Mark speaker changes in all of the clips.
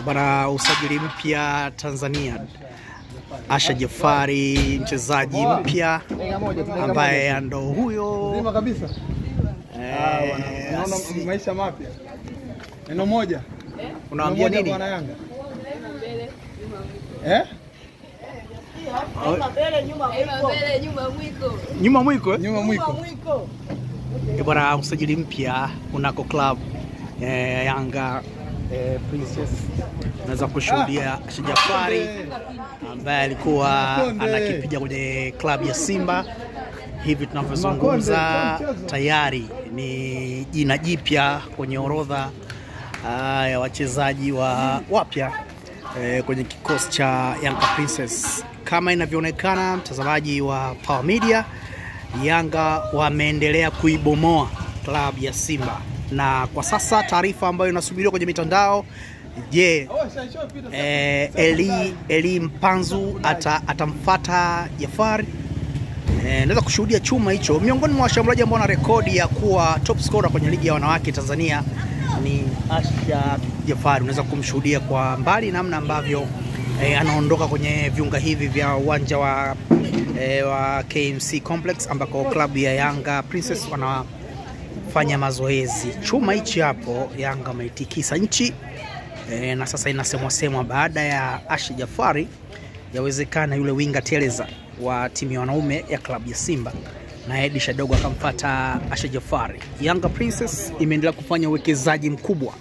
Speaker 1: Bwana, usajili mpya Tanzania. Asha Jafari, mchezaji mpya ambaye ndo huyo.
Speaker 2: Nzima kabisa. Unaona maisha mapya. Neno moja.
Speaker 1: Unaambia nini?
Speaker 2: Bwana Yanga.
Speaker 1: Nyuma mwiko.
Speaker 2: Nyuma mwiko.
Speaker 1: Bwana, usajili mpya unako club Yanga Princess. Naweza kushuhudia Asha Jafari ambaye alikuwa anakipiga kwenye klabu ya Simba. Hivi tunavyozungumza tayari ni jina jipya kwenye orodha ya wachezaji wapya kwenye kikosi cha Yanga Princess. Kama inavyoonekana, mtazamaji wa Power Media, Yanga wameendelea kuibomoa klabu ya Simba, na kwa sasa taarifa ambayo inasubiriwa kwenye mitandao, je, Eli Mpanzu atamfuata Jafari? Naweza kushuhudia chuma hicho. Miongoni mwa washambuliaji ambao wana rekodi ya kuwa top scorer kwenye ligi ya wanawake Tanzania ni Asha Jafari. Unaweza kumshuhudia kwa mbali namna ambavyo anaondoka kwenye viunga hivi vya uwanja wa KMC Complex ambako klabu ya Yanga Princess wanafanya mazoezi. Chuma hichi hapo Yanga wameitikisa nchi na sasa inasemwa baada ya Asha Jafari, yawezekana yule winga teleza wa timu ya wanaume ya klabu ya Simba na Edi Shadogo akamfuata Asha Jafari. Yanga Princess imeendelea kufanya uwekezaji mkubwa,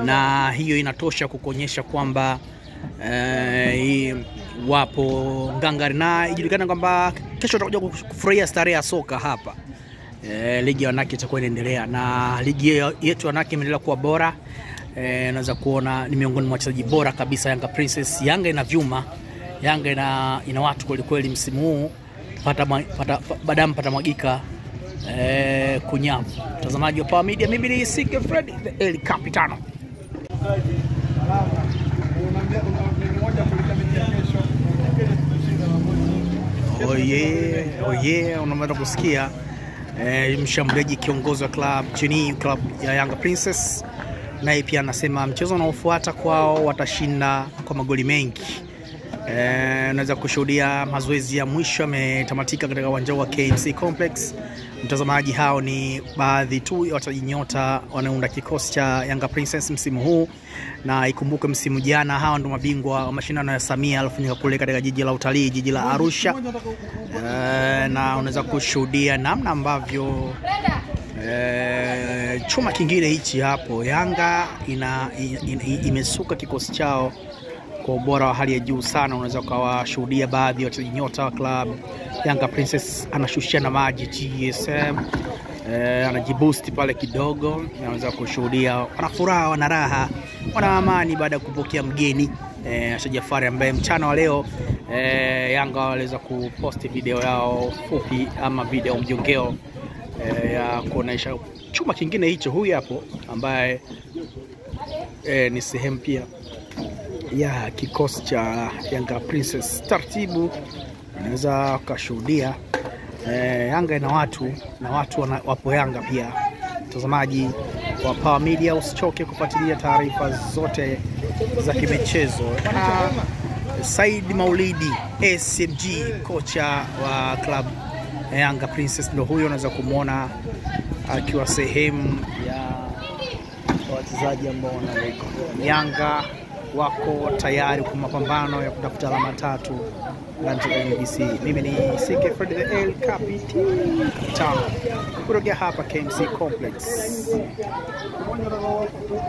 Speaker 1: na hiyo inatosha kukuonyesha kwamba wapo ngangari, na ijulikana kwamba kesho tutakuja kufurahia starehe ya soka hapa. Ligi ya wanawake itakuwa inaendelea, na ligi yetu wanawake imeendelea kuwa bora. Naweza kuona ni miongoni mwa wachezaji bora kabisa Yanga Princess. Yanga ina vyuma, Yanga ina watu kweli kweli msimu huu. Badam pata mwagika kunyavu. Mtazamaji wa Power Media, mimi ni CK Fred the El Capitano. Oye, unaweza kusikia mshambuliaji kiongozi wa club ya Yanga Princess, naye pia anasema mchezo unaofuata kwao watashinda kwa magoli mengi. Naweza kushuhudia mazoezi ya mwisho yametamatika katika uwanja wa KMC Complex. Mtazamaji, hao ni baadhi tu ya wachezaji nyota wanaounda kikosi cha Yanga Princess msimu huu, na ikumbuke msimu jana hawa ndio mabingwa wa mashindano ya Samia alifanyika kule katika jiji la utalii, jiji la Arusha. Na unaweza kushuhudia namna ambavyo chuma kingine hichi hapo Yanga imesuka kikosi chao kwa ubora wa hali ya juu sana. Unaweza kuwashuhudia baadhi ya wachezaji nyota wa club Yanga Princess anashushia na maji GSM, anajiboost pale kidogo. Unaweza kushuhudia wana furaha, wana raha, wana amani baada ya kupokea mgeni Asha Jafari, ambaye mchana wa leo Yanga waliweza kuposti video yao fupi ama video mjongeo ya kuonesha chuma kingine hicho. Huyu hapo ambaye ni sehemu pia ya kikosi cha Yanga Princess. Taratibu unaweza kushuhudia Yanga ina watu na watu wapo Yanga pia. Mtazamaji wa Power Media, usichoke kufuatilia taarifa zote za kimichezo. Said Maulidi SMG, kocha wa club Yanga Princess, ndio huyo. Unaweza kumuona akiwa sehemu ya wachezaji ambao wanaweka Yanga wako tayari kwa mapambano ya kutafuta alama tatu ndani ya NBC. Mimi ni CK Fred the El Capitano kutoka hapa KMC Complex.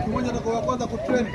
Speaker 2: Mmoja ndio kwanza kutrain.